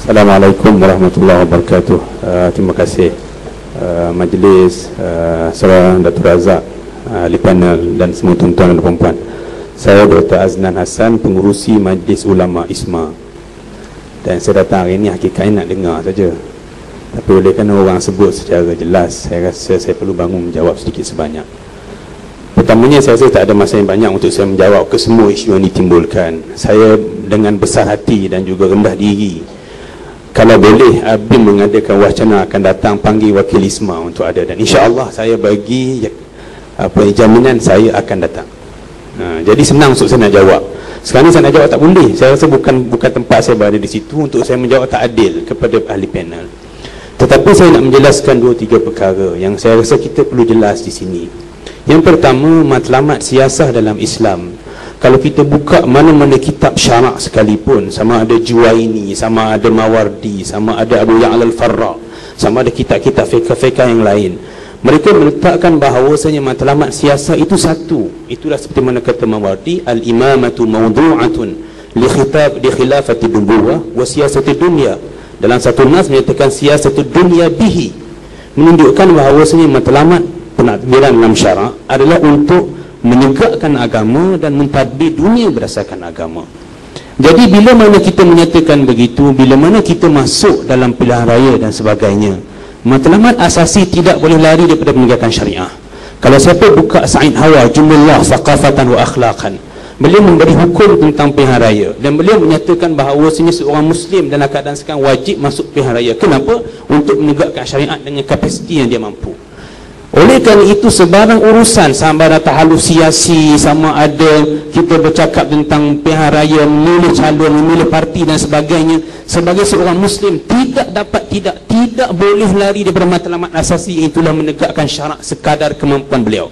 Assalamualaikum warahmatullahi wabarakatuh. Terima kasih majlis, Saudara Datuk Razak, ahli panel dan semua tuan-tuan dan puan-puan. Saya Dr. Aznan Hassan, pengurusi Majlis Ulama ISMA. Dan saya datang hari ini hakikatnya nak dengar saja. Tapi oleh kerana orang sebut secara jelas, saya rasa saya perlu bangun menjawab sedikit sebanyak. Pertamanya, saya rasa tak ada masa yang banyak untuk saya menjawab ke semua isu yang ditimbulkan. Saya dengan besar hati dan juga rendah diri, kalau boleh, ABIM mengadakan wacana akan datang panggil wakil ISMA untuk ada, dan insya-Allah saya bagi jaminan saya akan datang. Jadi senang untuk saya nak jawab. Sekarang saya nak jawab tak boleh. Saya rasa bukan tempat saya berada di situ untuk saya menjawab tak adil kepada ahli panel. Tetapi saya nak menjelaskan 2-3 perkara yang saya rasa kita perlu jelas di sini. Yang pertama, matlamat siasah dalam Islam. Kalau kita buka mana-mana kitab syarak sekalipun, sama ada Juwaini, sama ada Mawardi, sama ada Abu Ya'la al-Farra, sama ada kitab-kitab fiqh-fiqh yang lain, mereka meletakkan bahawasanya matlamat siasah itu satu. Itulah seperti mana kata Mawardi, al-imamatu mawdu'atun li khilafati nubuwah wa siyasati dunya. Dalam satu nas menyatakan siyasatu dunya bihi, menunjukkan bahawasanya matlamat penadbiran dalam syarak adalah untuk menegakkan agama dan mentadbir dunia berdasarkan agama. Jadi bila mana kita menyatakan begitu, bila mana kita masuk dalam pilihan raya dan sebagainya, matlamat asasi tidak boleh lari daripada penegakan syariah. Kalau siapa buka Said Hawa Jumullah Saqafatan wa Akhlaqan, beliau memberi hukum tentang pilihan raya dan beliau menyatakan bahawa seorang Muslim dalam keadaan sekarang wajib masuk pilihan raya. Kenapa? Untuk menegakkan syariat dengan kapasiti yang dia mampu. Oleh kerana itu, sebarang urusan sama ada halusiasi, sama ada kita bercakap tentang pilihan raya, memilih calon, memilih parti dan sebagainya, sebagai seorang Muslim tidak boleh lari daripada matlamat asasi, itulah menegakkan syarak sekadar kemampuan beliau.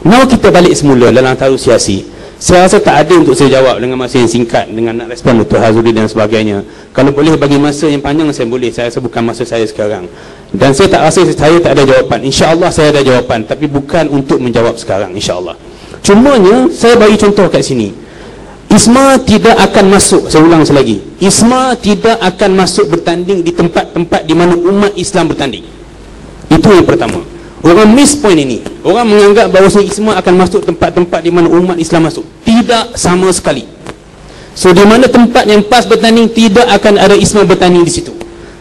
Now kita balik semula dalam halusiasi. Saya rasa tak ada untuk saya jawab dengan masa yang singkat dengan nak respon Dr. Hazuri dan sebagainya. Kalau boleh bagi masa yang panjang, saya boleh. Saya rasa bukan masa saya sekarang. Dan saya tak rasa saya tak ada jawapan. InsyaAllah saya ada jawapan, tapi bukan untuk menjawab sekarang, insyaAllah. Cumanya saya bagi contoh kat sini. ISMA tidak akan masuk, saya ulang sekali lagi, ISMA tidak akan masuk bertanding di tempat-tempat di mana umat Islam bertanding. Itu yang pertama. Orang miss point ini. Orang menganggap bahawa ISMA akan masuk tempat-tempat di mana umat Islam masuk. Tidak sama sekali. So di mana tempat yang pas bertanding, tidak akan ada ISMA bertanding di situ.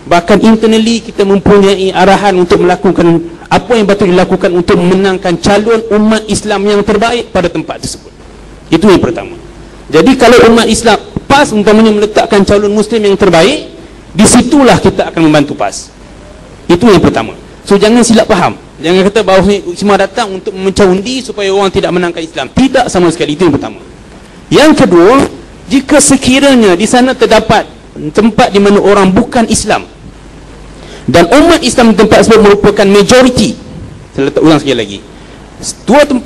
Bahkan internally kita mempunyai arahan untuk melakukan apa yang patut dilakukan untuk memenangkan calon umat Islam yang terbaik pada tempat tersebut. Itu yang pertama. Jadi kalau umat Islam pas umpamanya meletakkan calon Muslim yang terbaik, disitulah kita akan membantu PAS. Itu yang pertama. So jangan silap faham. Jangan kata bahawa ISMA datang untuk memecah undi supaya orang tidak menangkan Islam. Tidak sama sekali. Itu yang pertama. Yang kedua, jika sekiranya di sana terdapat tempat di mana orang bukan Islam dan umat Islam di tempat tersebut merupakan majoriti, saya letak ulang sekali lagi,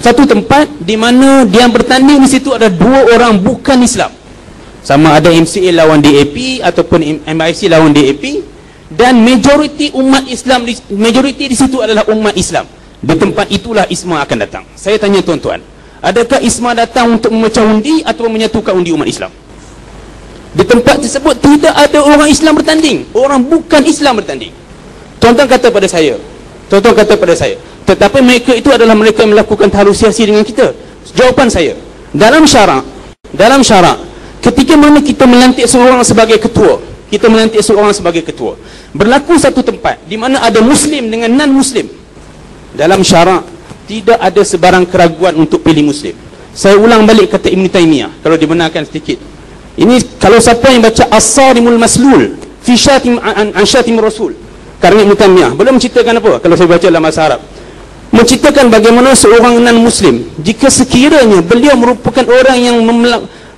satu tempat di mana dia bertanding di situ ada 2 orang bukan Islam, sama ada MCA lawan DAP ataupun MIC lawan DAP, dan majoriti umat Islam, majoriti di situ adalah umat Islam, di tempat itulah ISMA akan datang. Saya tanya tuan-tuan, adakah ISMA datang untuk memecah undi atau menyatukan undi umat Islam? Di tempat tersebut tidak ada orang Islam bertanding, orang bukan Islam bertanding. Tuan-tuan kata pada saya, tetapi mereka itu adalah mereka yang melakukan halusiasi dengan kita. Jawapan saya, dalam syarak, ketika mana kita melantik seorang sebagai ketua, berlaku satu tempat di mana ada Muslim dengan non-Muslim. Dalam syarak tidak ada sebarang keraguan untuk pilih Muslim. Saya ulang balik kata Ibn Taymiyah, kalau dibenarkan sedikit. Ini kalau siapa yang baca As-Sarimul Maslul fi Syatim an Syatim Rasul, karena Ibn Taymiyah belum menceritakan apa, kalau saya baca dalam bahasa Arab, menceritakan bagaimana seorang non-Muslim, jika sekiranya beliau merupakan orang yang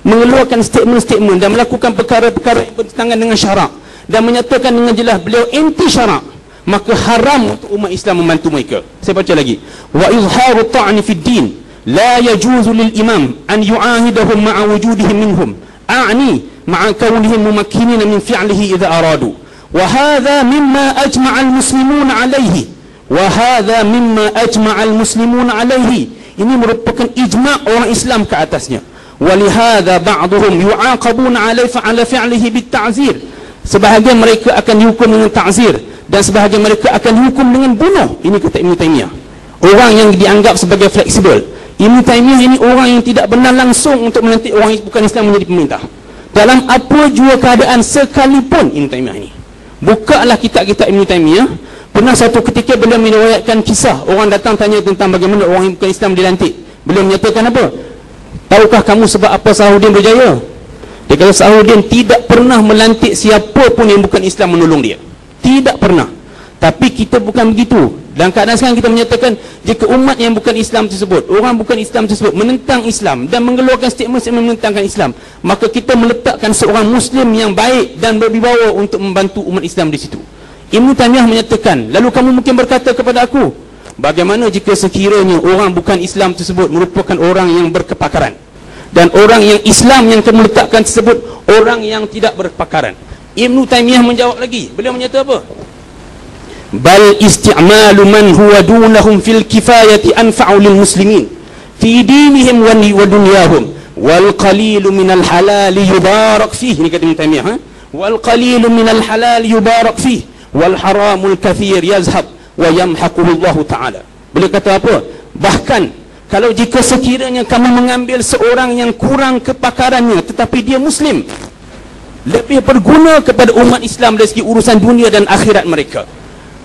mengeluarkan statement-statement dan melakukan perkara-perkara yang bertentangan dengan syarak dan menyatakan dengan jelas beliau anti syarak, maka haram untuk umat Islam membantu mereka. Saya baca lagi, wa izharu ta'ni fid din la yajuzu lil imam an yu'ahidahum ma'a wujudihim minhum a'ni ma'a kaunihim mumakkinina min fi'lihi idza aradu wa hadha mimma ajma'a al muslimun alayhi Ini merupakan ijma' orang Islam ke atasnya. ولهذا بعضهم يعاقبون على فعله بالتعزير. sebahagian mereka akan dihukum dengan ta'zir, dan sebahagian mereka akan dihukum dengan bunuh. Ini kata Ibn Taymiyah. Orang yang dianggap sebagai fleksibel. Ibn Taymiyah ini orang yang tidak benar langsung untuk melantik orang bukan Islam menjadi pemerintah dalam apa jua keadaan sekalipun. Ibn Taymiyah ini, bukalah kitab-kitab Ibn Taymiyah. Pernah satu ketika beliau meriwayatkan kisah, orang datang tanya tentang bagaimana orang yang bukan Islam dilantik. Beliau menyatakan apa? Tahukah kamu sebab apa Salahuddin berjaya? Dia kata Salahuddin tidak pernah melantik siapa pun yang bukan Islam menolong dia. Tidak pernah. Tapi kita bukan begitu. Dalam keadaan sekarang kita menyatakan, jika umat yang bukan Islam tersebut, orang bukan Islam tersebut menentang Islam dan mengeluarkan statement-statement menentangkan Islam, maka kita meletakkan seorang Muslim yang baik dan berwibawa untuk membantu umat Islam di situ. Ibn Taymiyah menyatakan, lalu kamu mungkin berkata kepada aku, bagaimana jika sekiranya orang bukan Islam tersebut merupakan orang yang berkepakaran, dan orang yang Islam yang kamu letakkan tersebut orang yang tidak berkepakaran? Ibn Taymiyah menjawab lagi, beliau menyatakan apa? Bal isti'malu man huwa dunahum fil kifayati anfa'u lil muslimin fi dinihim wa dunyahum wal qalilu minal halali yubarak fihi. Ini kata Ibn Taymiyah, wal qalilu minal halali yubarak fihi wal haramul kathir yazhab wa yamhaquhu Allah Ta'ala. Beliau kata apa? Bahkan kalau jika sekiranya kamu mengambil seorang yang kurang kepakarannya tetapi dia Muslim, lebih berguna kepada umat Islam dari segi urusan dunia dan akhirat mereka,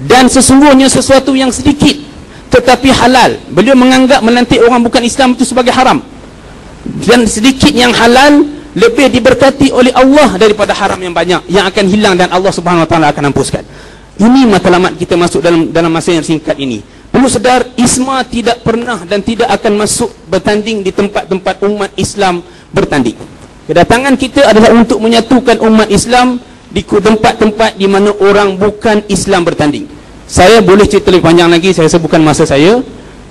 dan sesungguhnya sesuatu yang sedikit tetapi halal, beliau menganggap melantik orang bukan Islam itu sebagai haram, dan sedikit yang halal lebih diberkati oleh Allah daripada haram yang banyak yang akan hilang dan Allah Subhanahu Wa Taala akan hapuskan. Ini matlamat kita masuk dalam masa yang singkat ini. Perlu sedar, ISMA tidak pernah dan tidak akan masuk bertanding di tempat-tempat umat Islam bertanding. Kedatangan kita adalah untuk menyatukan umat Islam di tempat-tempat di mana orang bukan Islam bertanding. Saya boleh cerita lebih panjang lagi, saya rasa bukan masa saya.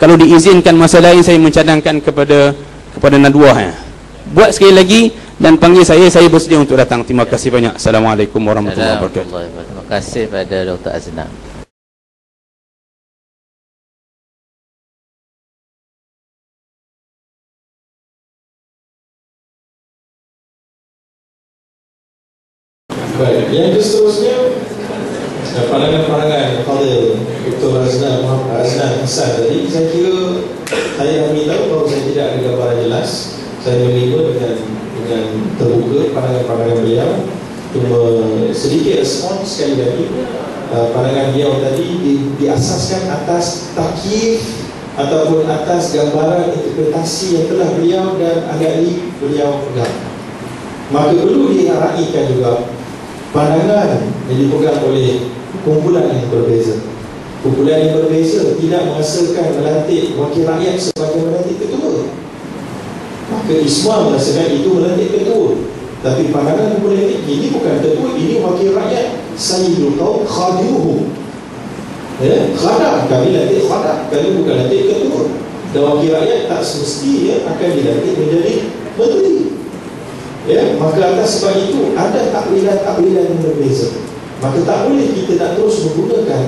Kalau diizinkan masa lain, saya mencadangkan kepada Nadwa. Buat sekali lagi dan panggil saya bersedia untuk datang. Terima kasih banyak. Assalamualaikum warahmatullahi wabarakatuh. Terima kasih pada Dr. Aznam. Baik, yang seterusnya pandangan-pandangan Fadil Dr. Aznan Hassan tadi, saya kira saya ambil tahu bahawa saya tidak ada gambaran jelas. Saya menerima dengan terbuka pandangan-pandangan beliau. Cuma sedikit respon sekali lagi, pandangan beliau tadi diasaskan atas takyif ataupun atas gambaran interpretasi yang telah beliau dan ahli beliau pegang. Maka perlu diaraikan juga pandangan yang dipegang oleh kumpulan yang berbeza. Kumpulan yang berbeza tidak merasakan melantik wakil rakyat sebagai melantik ketua, maka ISMA merasakan itu melantik ketua. Tapi pandangan kumpulan ini bukan ketua, ini wakil rakyat, sayyidul qaum khadimuhum. Khadam, kami lantik khadam, kami bukan lantik ketua. Dan wakil rakyat tak semestinya akan dilantik menjadi menteri. Maka atas sebab itu ada takwilan-takwilan yang berbeza. Maka tak boleh kita nak terus menggunakan,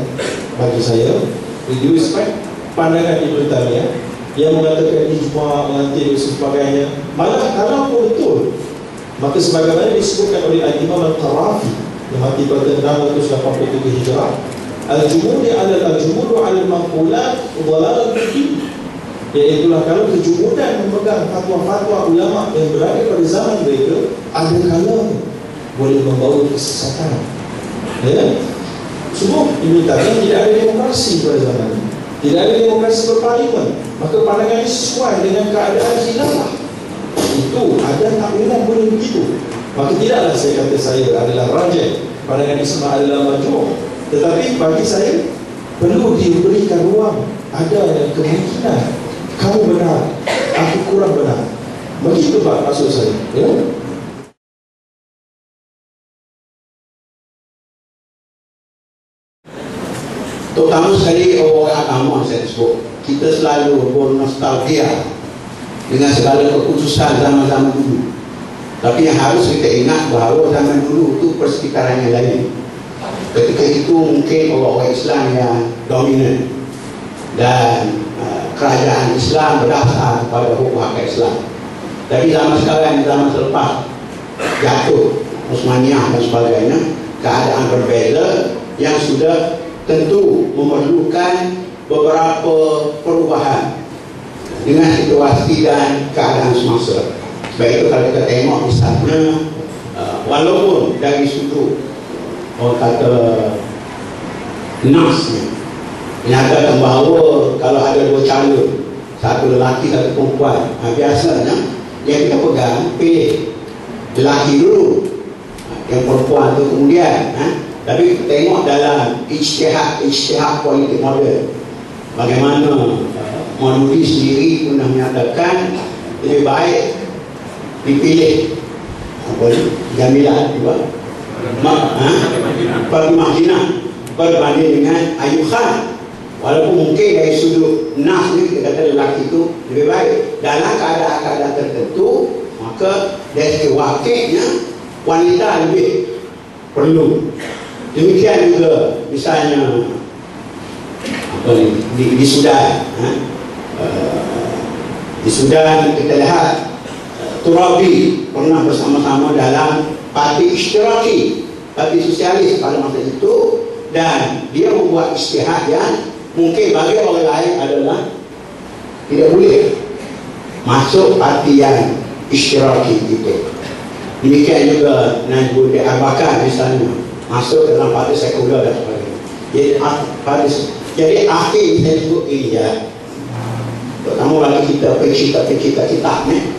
bagi saya, with respect, pandangan Ibn Taymiyah yang mengatakan ijma' melantik dan sebagainya. Malah kalau pun betul, maka sebagaimana disebutkan oleh Al-Imam Al-Qarafi yang mati pada 687 Hijrah, al-jumudi al-jumudu al-manqulat dhalalan bidin, iaitulah kalau kejumudan memegang fatwa-fatwa ulama yang berada pada zaman mereka, ada kalanya boleh membawa kesesatan. Semua Ibn Taymiyah tidak ada demokrasi pada zaman ini, tidak ada demokrasi berparlimen, maka pandangannya sesuai dengan keadaan khilafah. Itu ada takwilan boleh begitu. Maka tidaklah saya kata saya adalah rajih, pandangan ISMA adalah majmuk, tetapi bagi saya perlu diberikan ruang. Ada kemungkinan kamu benar, aku kurang benar. Begitu Pak maksud saya. Terutama sekali orang agama saya sebut, kita selalu bernostalgia dengan segala keputusan zaman-zaman dulu. Tapi yang harus kita ingat bahawa zaman dulu itu persekitaran yang lain. Ketika itu mungkin orang-orang Islam yang dominan, dan kerajaan Islam berdasar pada hukum hak Islam. Tapi zaman sekarang, zaman selepas jatuh Utsmaniyah dan sebagainya, keadaan berbeza yang sudah tentu memerlukan beberapa perubahan dengan situasi dan keadaan semasa. Sebab itu kalau kita tengok misalnya, walaupun dari sudut orang kata nasnya menyatakan bahawa kalau ada dua calon, satu lelaki satu perempuan, biasanya yang kita pegang pilih lelaki dulu, yang perempuan tu kemudian. Tapi kita tengok dalam ijtihad politik moden, bagaimana Maududi sendiri pernah menyatakan lebih baik dipilih Jamilah juga Fatimah Jinah berbanding dengan Ayub Khan. Walaupun mungkin dari sudut nas ni kita kata lelaki itu lebih baik dalam keadaan-keadaan tertentu, maka dari wakilnya wanita lebih perlu. Demikian juga misalnya di Sudan, di Sudan kita lihat Turabi pernah bersama-sama dalam parti Ishtiraki, parti sosialis pada masa itu, dan dia membuat ijtihad yang mungkin bagi orang lain adalah tidak boleh masuk parti yang Ishtiraki itu. Demikian juga Najmuddin Al-Bakar misalnya masuk dalam parti sekular dan sebagainya. Jadi akhir saya sebut ini ya, terutama bagi kita pencipta kitab ni,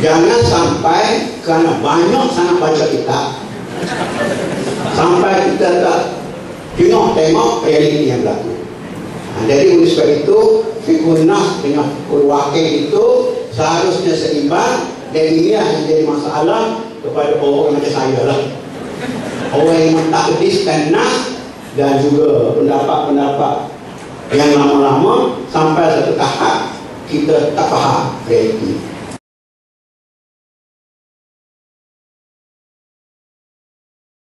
jangan sampai kerana banyak sangat baca kitab sampai kita tak tengok realiti yang berlaku. Jadi oleh sebab itu fiqhun nas dengan fiqhul wakil itu seharusnya seimbang, dan inilah yang jadi masalah kepada orang macam saya lah, orang yang mentakdiskan nas dan juga pendapat-pendapat yang lama-lama sampai satu tahap kita tak faham realiti.